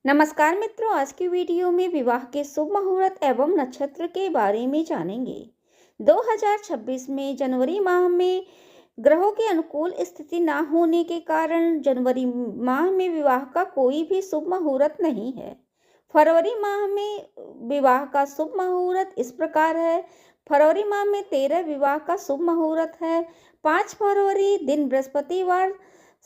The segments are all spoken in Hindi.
नमस्कार मित्रों, आज की वीडियो में विवाह के शुभ मुहूर्त एवं नक्षत्र के बारे में जानेंगे। 2026 में जनवरी माह में ग्रहों की अनुकूल स्थिति न होने के कारण जनवरी माह में विवाह का कोई भी शुभ मुहूर्त नहीं है। फरवरी माह में विवाह का शुभ मुहूर्त इस प्रकार है। फरवरी माह में 13 विवाह का शुभ मुहूर्त है। 5 फरवरी दिन बृहस्पतिवार,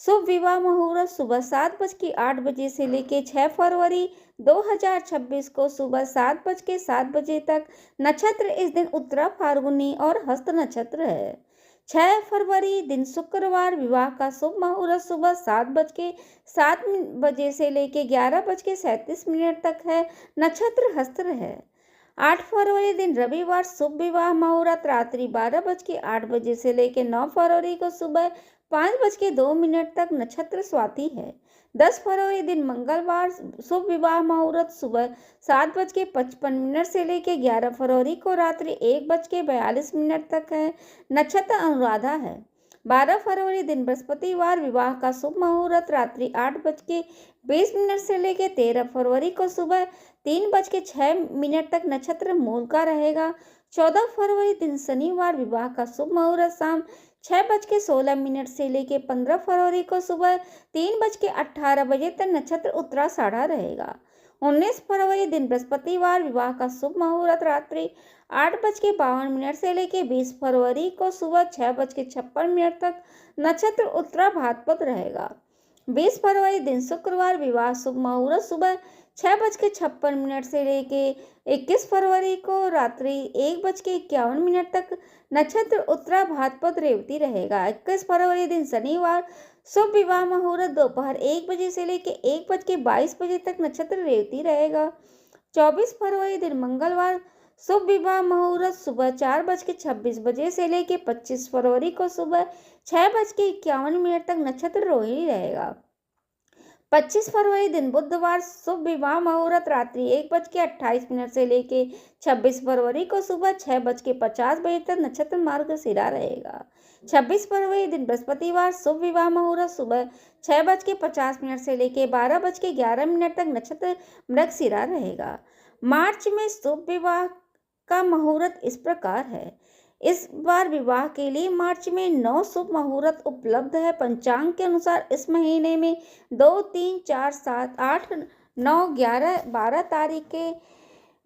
शुभ विवाह मुहूर्त सुबह 7:08 से लेकर 6 फरवरी 2026 को सुबह 7:07 तक। नक्षत्र इस दिन उत्तरा फाल्गुनी और हस्त नक्षत्र है। 6 फरवरी दिन शुक्रवार, विवाह का शुभ मुहूर्त सुबह 7:07 से लेकर 11:37 तक है। नक्षत्र हस्त है। 8 फरवरी दिन रविवार, शुभ विवाह मुहूर्त रात्रि 12:08 से लेकर 9 फरवरी को सुबह 5:02 तक। नक्षत्र स्वाति है। 10 फरवरी दिन मंगलवार, शुभ विवाह मुहूर्त सुबह 7:55 से लेकर 11 फरवरी को रात्रि 1:42 तक है। नक्षत्र अनुराधा है। 12 फरवरी दिन बृहस्पतिवार, विवाह का शुभ मुहूर्त रात्रि 8:20 से लेकर 13 फरवरी को सुबह 3:06 तक। नक्षत्र मूल का रहेगा। 14 फरवरी दिन शनिवार, विवाह का शुभ मुहूर्त शाम 6:16 से लेकर 15 फरवरी को सुबह 3:18 तक। नक्षत्र उत्तराषाढ़ा रहेगा। 19 फरवरी दिन बृहस्पतिवार, विवाह का शुभ मुहूर्त रात्रि 8:52 से लेकर 20 फरवरी को सुबह 6:56 तक। नक्षत्र उत्तरा भाद्रपद रहेगा। 20 फरवरी दिन शुक्रवार, विवाह शुभ मुहूर्त सुबह 6:56 से लेकर 21 फरवरी को रात्रि 1:51 तक। नक्षत्र उत्तरा भाद्रपद रेवती रहेगा। 21 फरवरी दिन शनिवार, शुभ विवाह मुहूर्त दोपहर 1 बजे से लेकर 1:22 तक। नक्षत्र रेवती रहेगा। 24 फरवरी दिन मंगलवार, शुभ विवाह मुहूर्त सुबह 4:26 से लेकर 25 फरवरी को सुबह 6:51 तक। नक्षत्र रोहिणी रहेगा। 25 फरवरी दिन बुधवार, शुभ विवाह मुहूर्त रात्रि 1:28 से लेकर 26 फरवरी को सुबह 6:50 तक। नक्षत्र मार्गशिरा रहेगा। 26 फरवरी दिन बृहस्पतिवार, शुभ विवाह मुहूर्त सुबह 6:50 से लेकर 12:11 तक। नक्षत्र मृगशिरा रहेगा। मार्च में शुभ विवाह का मुहूर्त इस प्रकार है। इस बार विवाह के लिए मार्च में 9 शुभ मुहूर्त उपलब्ध है। पंचांग के अनुसार इस महीने में 2, 3, 4, 7, 8, 9, 11, 12 तारीख के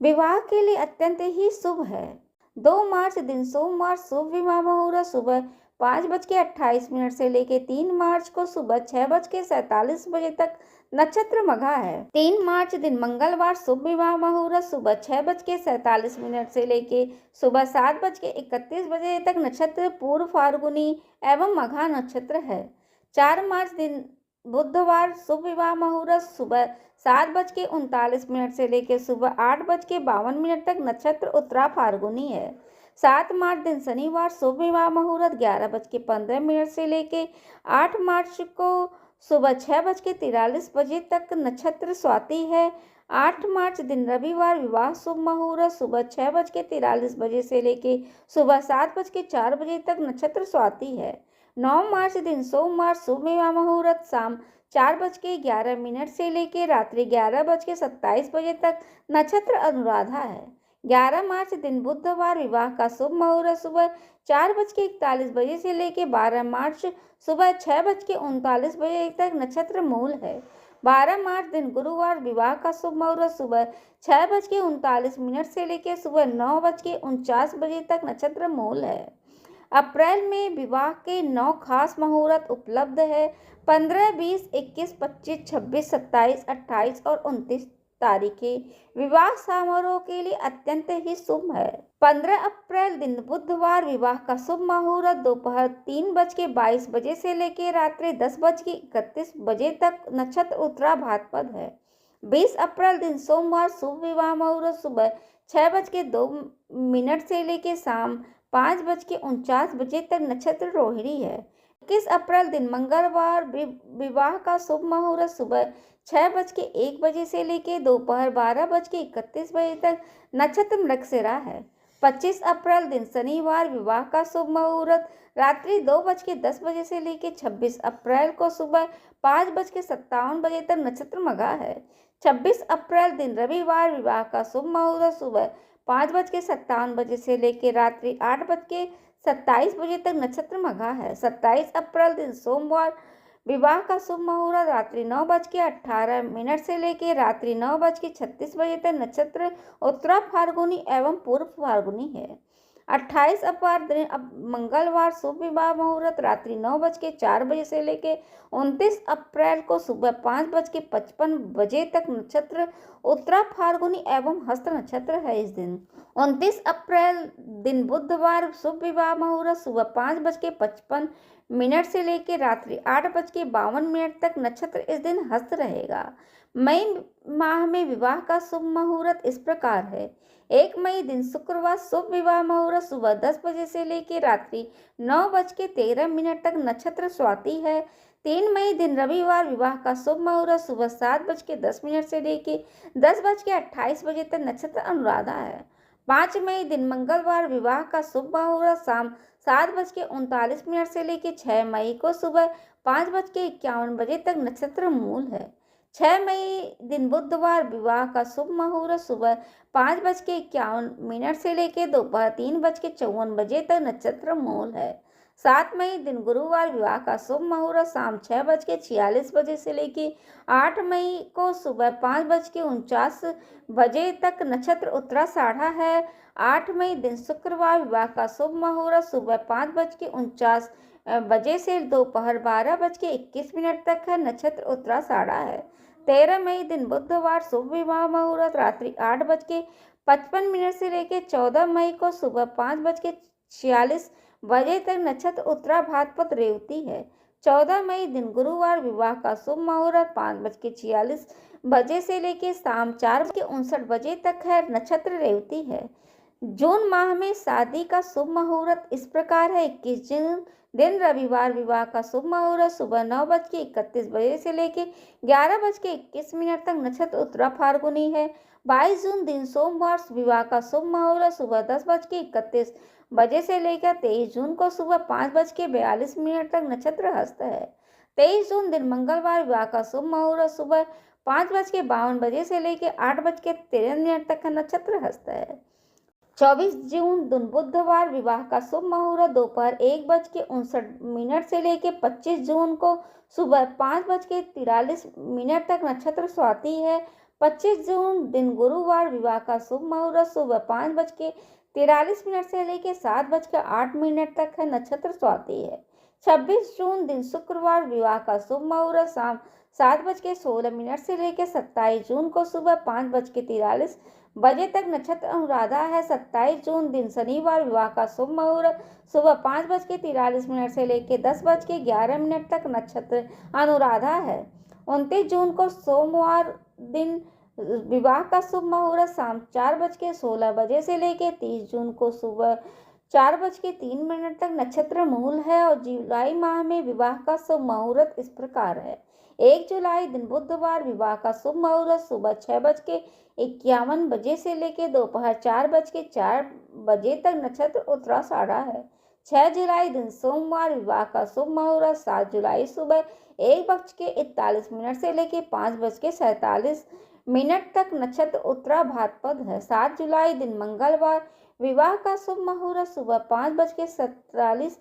विवाह के लिए अत्यंत ही शुभ है। 2 मार्च दिन सोमवार, शुभ विवाह मुहूर्त सुबह 5:28 से लेकर 3 मार्च को सुबह 6:47 तक। नक्षत्र मघा है। 3 मार्च दिन मंगलवार, शुभ विवाह मुहूर्त सुबह 6:47 से लेकर सुबह 7:31 तक। नक्षत्र पूर्व फाल्गुनी एवं मघा नक्षत्र है। 4 मार्च दिन बुधवार, शुभ विवाह मुहूर्त सुबह 7:39 से लेकर सुबह 8:52 तक। नक्षत्र उत्तरा फाल्गुनी है। 7 मार्च दिन शनिवार, शुभ विवाह मुहूर्त 11:15 से लेकर 8 मार्च को सुबह 6:43 तक। नक्षत्र स्वाति है। 8 मार्च दिन रविवार, विवाह शुभ मुहूर्त सुबह 6:43 से लेकर सुबह 7:04 तक। नक्षत्र स्वाति है। 9 मार्च दिन सोमवार, शुभ विवाह मुहूर्त शाम 4:11 से लेकर रात्रि 11:27 तक। नक्षत्र अनुराधा है। 11 मार्च दिन बुधवार, विवाह का शुभ मुहूर्त सुबह 4:41 से लेकर 12 मार्च सुबह 6:39 तक। नक्षत्र मूल है। 12 मार्च दिन गुरुवार, विवाह का शुभ मुहूर्त सुबह 6:39 से लेकर सुबह 9:49 तक। नक्षत्र मूल है। अप्रैल में विवाह के 9 खास मुहूर्त उपलब्ध है। 15, 20, 21, 25, 26, 27, 28 और 29 तारीखें विवाह समारोह के लिए अत्यंत ही शुभ है। 15 अप्रैल दिन बुधवार, विवाह का शुभ मुहूर्त दोपहर 3:22 से लेकर रात्रि 10:31 तक। नक्षत्र उत्तरा भाद्रपद है। 20 अप्रैल दिन सोमवार, शुभ विवाह मुहूर्त सुबह 6:02 से लेकर शाम 5:49 तक। नक्षत्र रोहिणी है। 21 अप्रैल दिन मंगलवार, विवाह का शुभ मुहूर्त सुबह 6:01 से लेकर दोपहर 12:31 तक। नक्षत्र मृगशिरा है। 25 अप्रैल दिन शनिवार विवाह का शुभ मुहूर्त रात्रि 2:10 से लेकर 26 अप्रैल को सुबह 5:57 तक नक्षत्र मघा है। 26 अप्रैल दिन रविवार विवाह का शुभ मुहूर्त सुबह 5:57 से लेकर रात्रि 8:27 तक नक्षत्र मघा है। 27 अप्रैल दिन सोमवार विवाह का शुभ मुहूर्त रात्रि 9:18 से लेकर रात्रि 9:36 तक नक्षत्र उत्तरा फाल्गुनी एवं पूर्व फाल्गुनी है। 28 अप्रैल दिन अब मंगलवार शुभ विवाह मुहूर्त रात्रि 9:04 से लेकर 29 अप्रैल को सुबह 5:55 तक नक्षत्र उत्तरा फाल्गुनी एवं हस्त नक्षत्र है। इस दिन 29 अप्रैल दिन बुधवार शुभ विवाह मुहूर्त सुबह 5:55 से लेकर रात्रि 8:52 तक नक्षत्र इस दिन हस्त रहेगा। मई माह में विवाह का शुभ मुहूर्त इस प्रकार है। 1 मई दिन शुक्रवार शुभ विवाह मुहूर्त सुबह 10 बजे से लेकर रात्रि 9:13 तक नक्षत्र स्वाति है। 3 मई दिन रविवार विवाह का शुभ मुहूर्त सुबह 7:10 से लेकर 10:28 तक नक्षत्र अनुराधा है। 5 मई दिन मंगलवार विवाह का शुभ मुहूर्त शाम 7:39 से लेकर 6 मई को सुबह 5:51 तक नक्षत्र मूल है। 6 मई दिन बुधवार विवाह का शुभ मुहूर्त सुबह 5:51 से लेकर दोपहर 3:54 तक नक्षत्र मूल है। 7 मई दिन गुरुवार विवाह का शुभ मुहूर्त शाम 6:46 से लेकर 8 मई को सुबह 5:49 तक नक्षत्र उत्तराषाढ़ा है। 8 मई दिन शुक्रवार विवाह का शुभ मुहूर्त सुबह 5:49 से दोपहर 12:21 तक है, नक्षत्र उत्तराषाढ़ा है। 13 मई दिन बुधवार शुभ विवाह मुहूर्त रात्रि 8:55 से लेकर 14 मई को सुबह 5:46 तक नक्षत्र उत्तरा भाद्रपद रेवती है। 14 मई दिन गुरुवार विवाह का शुभ मुहूर्त 5:46 से लेकर शाम 4:59 तक है, नक्षत्र रेवती है। जून माह में शादी का शुभ मुहूर्त इस प्रकार है। 21 जून दिन रविवार विवाह का शुभ मुहूर्त सुबह 9:31 से लेकर 11:21 तक नक्षत्र उत्तरा फाल्गुनी है। 22 जून दिन सोमवार विवाह का शुभ मुहूर्त सुबह 10:31 से लेकर 23 जून को सुबह 5:42 तक नक्षत्र हस्त है। 23 जून दिन मंगलवार विवाह का शुभ मुहूर्त सुबह 5:52 से लेकर 8:13 तक का नक्षत्र हस्त है। 24 जून दिन बुधवार विवाह का शुभ मुहूर्त दोपहर 1:59 से लेकर 25 जून को सुबह 5:43 तक नक्षत्र स्वाति है। 25 जून दिन गुरुवार विवाह का शुभ मुहूर्त सुबह 5:43 से लेकर 7:08 तक है, नक्षत्र स्वाति है। 26 जून दिन शुक्रवार विवाह का शुभ मुहूर्त शाम 7:16 से लेकर 27 जून को सुबह 5:43 तक नक्षत्र अनुराधा है। 27 जून दिन शनिवार विवाह का शुभ मुहूर्त सुबह 5:43 से लेकर 10:11 तक नक्षत्र अनुराधा है। 29 जून को सोमवार दिन विवाह का शुभ मुहूर्त शाम 4:16 से लेकर 30 जून को सुबह 4:03 तक नक्षत्र मूल है। और जुलाई माह में विवाह का शुभ मुहूर्त इस प्रकार है। 1 जुलाई दिन बुधवार विवाह का शुभ मुहूर्त सुबह 6:51 से लेकर दोपहर 4:04 तक नक्षत्र उत्तराषाढ़ा है। 6 जुलाई दिन सोमवार विवाह का शुभ मुहूर्त 7 जुलाई सुबह 1:41 से लेकर 5:47 तक नक्षत्र उत्तरा भाद्रपद है। 7 जुलाई दिन मंगलवार विवाह का शुभ मुहूर्त सुबह 5:47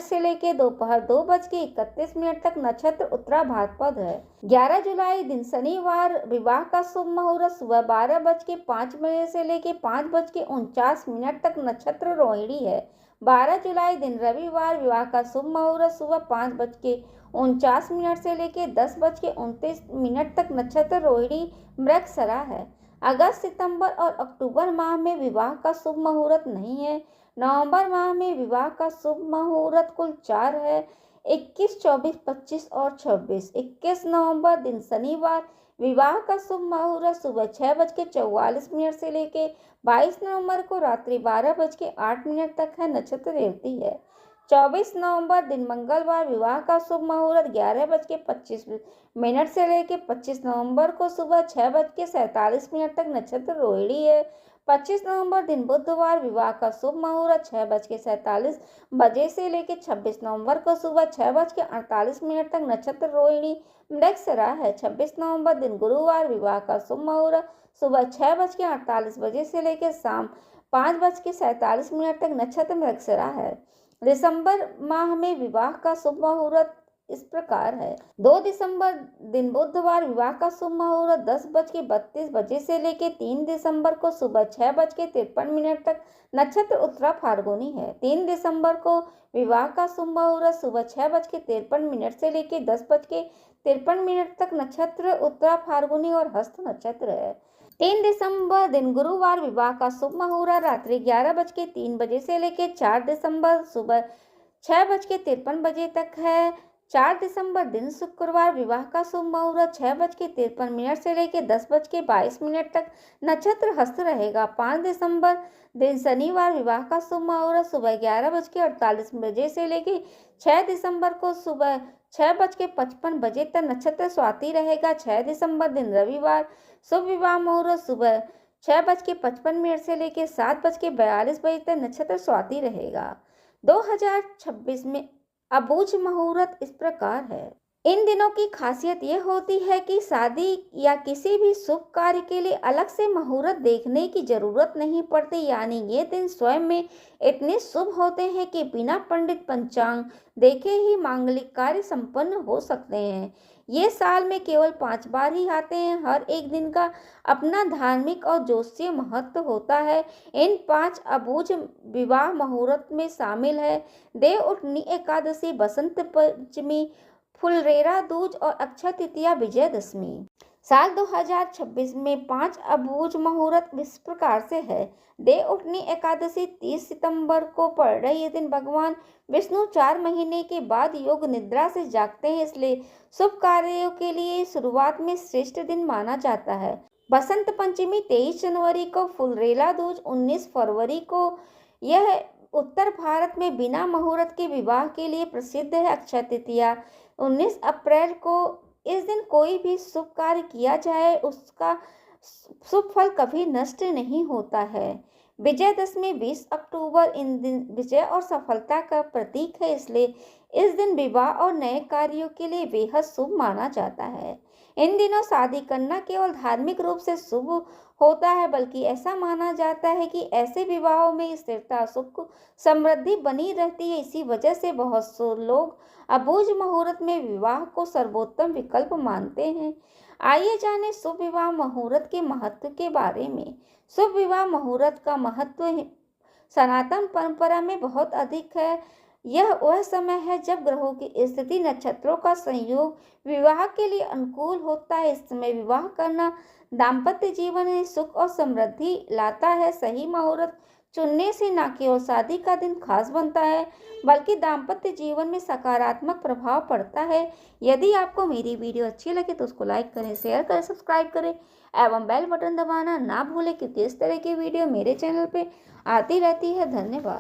से लेकर दोपहर 2:31 तक नक्षत्र उत्तरा भाद्रपद है। 11 जुलाई दिन शनिवार विवाह का शुभ मुहूर्त सुबह 12:05 से लेकर 5:49 तक नक्षत्र रोहिणी है। 12 जुलाई दिन रविवार विवाह का शुभ मुहूर्त सुबह 5:49 से लेकर 10:29 तक नक्षत्र रोहिणी मृगशरा है। अगस्त, सितंबर और अक्टूबर माह में विवाह का शुभ मुहूर्त नहीं है। नवंबर माह में विवाह का शुभ मुहूर्त कुल 4 है: 21, 24, 25 और 26। 21 नवंबर दिन शनिवार विवाह का शुभ मुहूर्त सुबह 6:44 से लेकर 22 नवंबर को रात्रि 12:08 तक है, नक्षत्र रेवती है। 24 नवंबर दिन मंगलवार विवाह का शुभ मुहूर्त 11:25 से लेकर 25 नवंबर को सुबह 6:47 तक नक्षत्र रोहिणी है। 25 नवंबर दिन बुधवार विवाह का शुभ मुहूर्त 6:47 से लेकर 26 नवंबर को सुबह 6:48 तक नक्षत्र रोहिणी मृगशिरा है। 26 नवंबर दिन गुरुवार विवाह का शुभ मुहूर्त सुबह 6:48 से लेकर शाम 5:47 तक नक्षत्र मृगशिरा है। दिसंबर माह में विवाह का शुभ मुहूर्त इस प्रकार है। 2 दिसंबर दिन बुधवार विवाह का शुभ मुहूर्त 10:32 से लेकर 3 दिसंबर को सुबह 6:53 तक नक्षत्र उत्तरा फाल्गुनी है। 3 दिसंबर को विवाह का शुभ मुहूर्त सुबह 6:53 से लेकर 10:53 तक नक्षत्र उत्तरा फाल्गुनी और हस्त नक्षत्र है। 3 दिसंबर दिन गुरुवार विवाह का शुभ मुहूर्त रात्रि 11:03 से लेकर 4 दिसंबर सुबह 6:53 तक है। 4 दिसंबर दिन शुक्रवार विवाह का शुभ मुहूर्त 6:53 से लेकर 10:22 तक नक्षत्र हस्त रहेगा। 5 दिसंबर दिन शनिवार विवाह का शुभ मुहूर्त सुबह 11:48 से लेकर 6 दिसंबर को सुबह 6:55 तक नक्षत्र स्वाति रहेगा। 6 दिसंबर दिन रविवार शुभ विवाह मुहूर्त सुबह 6:55 से लेकर 7:42 तक नक्षत्र स्वाति रहेगा। 2026 में अबूझ मुहूर्त इस प्रकार है। इन दिनों की खासियत यह होती है कि शादी या किसी भी शुभ कार्य के लिए अलग से मुहूर्त देखने की जरूरत नहीं पड़ती, यानी ये दिन स्वयं में इतने शुभ होते हैं कि बिना पंडित पंचांग देखे ही मांगलिक कार्य संपन्न हो सकते हैं। ये साल में केवल 5 बार ही आते हैं। हर एक दिन का अपना धार्मिक और ज्योतिषीय महत्व होता है। इन 5 अबूझ विवाह मुहूर्त में शामिल है देव उठनी एकादशी, बसंत पंचमी, फुलरेरा दूज और अक्षय तृतीया, विजयदशमी। साल 2026 में 5 अबूझ मुहूर्त इस प्रकार से है। देव उठनी एकादशी 30 सितंबर को पड़ रही है। दिन भगवान विष्णु 4 महीने के बाद योग निद्रा से जागते हैं, इसलिए शुभ कार्यों के लिए शुरुआत में श्रेष्ठ दिन माना जाता है। बसंत पंचमी 23 जनवरी को, फुलरेला दूज 19 फरवरी को। यह उत्तर भारत में बिना मुहूर्त के विवाह के लिए प्रसिद्ध है। अक्षय तृतीया 19 अप्रैल को। इस दिन कोई भी शुभ कार्य किया जाए उसका शुभ फल कभी नष्ट नहीं होता है। विजयदशमी 20 अक्टूबर। इन दिन विजय और सफलता का प्रतीक है, इसलिए इस दिन विवाह और नए कार्यों के लिए बेहद शुभ माना जाता है। इन दिनों शादी करना केवल धार्मिक रूप से शुभ होता है, बल्कि ऐसा माना जाता है कि ऐसे विवाहों में स्थिरता, सुख, समृद्धि बनी रहती है। इसी वजह से बहुत से लोग अबूझ मुहूर्त में विवाह को सर्वोत्तम विकल्प मानते हैं। आइए जानें शुभ विवाह मुहूर्त के महत्व के बारे में। शुभ विवाह मुहूर्त का महत्व सनातन परंपरा में बहुत अधिक है। यह वह समय है जब ग्रहों की स्थिति, नक्षत्रों का संयोग विवाह के लिए अनुकूल होता है। इस समय विवाह करना दाम्पत्य जीवन में सुख और समृद्धि लाता है। सही मुहूर्त चुनने से न केवल शादी का दिन खास बनता है, बल्कि दाम्पत्य जीवन में सकारात्मक प्रभाव पड़ता है। यदि आपको मेरी वीडियो अच्छी लगे तो उसको लाइक करें, शेयर करें, सब्सक्राइब करें एवं बेल बटन दबाना ना भूलें, क्योंकि इस तरह की वीडियो मेरे चैनल पे आती रहती है। धन्यवाद।